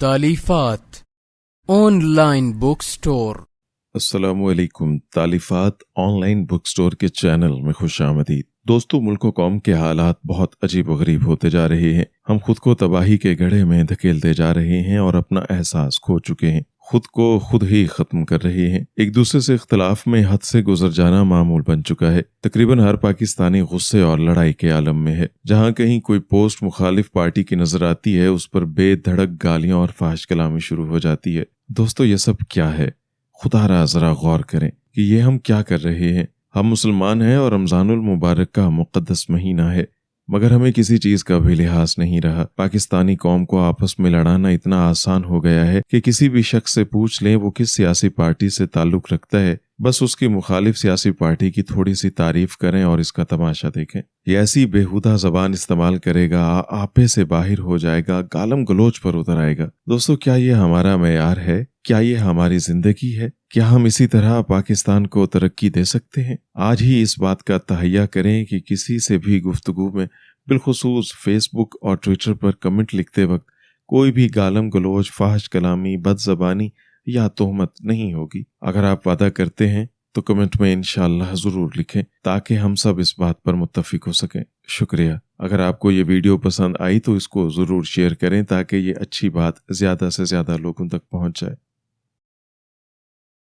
तालीफात online book store. अस्सलामुअलैकुम। तालीफात online book store के channel में खुश आमदीद। दोस्तों, मुल्क व कौम के हालात बहुत अजीब व गरीब होते जा रहे हैं। हम खुद को तबाही के गड्ढे में धकेलते जा रहे हैं और अपना एहसास खो चुके हैं। खुद को खुद ही खत्म कर रहे हैं। एक दूसरे से इख्तलाफ में हद से गुजर जाना मामूल बन चुका है। तकरीबन हर पाकिस्तानी गुस्से और लड़ाई के आलम में है। जहां कहीं कोई पोस्ट मुखालिफ पार्टी की नजर आती है, उस पर बेधड़क गालियां और फाहिश कलामी शुरू हो जाती है। दोस्तों, ये सब क्या है? खुदारा जरा गौर करें कि ये हम क्या कर रहे हैं। हम मुसलमान हैं और रमजानुल मुबारक का मुक़द्दस महीना है, मगर हमें किसी चीज का भी लिहाज नहीं रहा। पाकिस्तानी कौम को आपस में लड़ाना इतना आसान हो गया है कि किसी भी शख्स से पूछ लें वो किस सियासी पार्टी से ताल्लुक रखता है, बस उसकी मुखालिफ सियासी पार्टी की थोड़ी सी तारीफ करें और इसका तमाशा देखें। ये ऐसी बेहुदा जबान इस्तेमाल करेगा, आपे से बाहर हो जाएगा, गालम गलोच पर उतर आएगा। दोस्तों, क्या ये हमारा मेयार है? क्या ये हमारी जिंदगी है? क्या हम इसी तरह पाकिस्तान को तरक्की दे सकते हैं? आज ही इस बात का तहैया करें कि किसी से भी गुफ्तगू में, बिलखुसूस फेसबुक और ट्विटर पर कमेंट लिखते वक्त कोई भी गालम गलोच, फाहिश कलामी, बदजबानी या तोहमत नहीं होगी। अगर आप वादा करते हैं तो कमेंट में इंशाअल्लाह जरूर लिखें, ताकि हम सब इस बात पर मुत्तफिक हो सकें। शुक्रिया। अगर आपको ये वीडियो पसंद आई तो इसको जरूर शेयर करें, ताकि ये अच्छी बात ज्यादा से ज्यादा लोगों तक पहुंच जाए।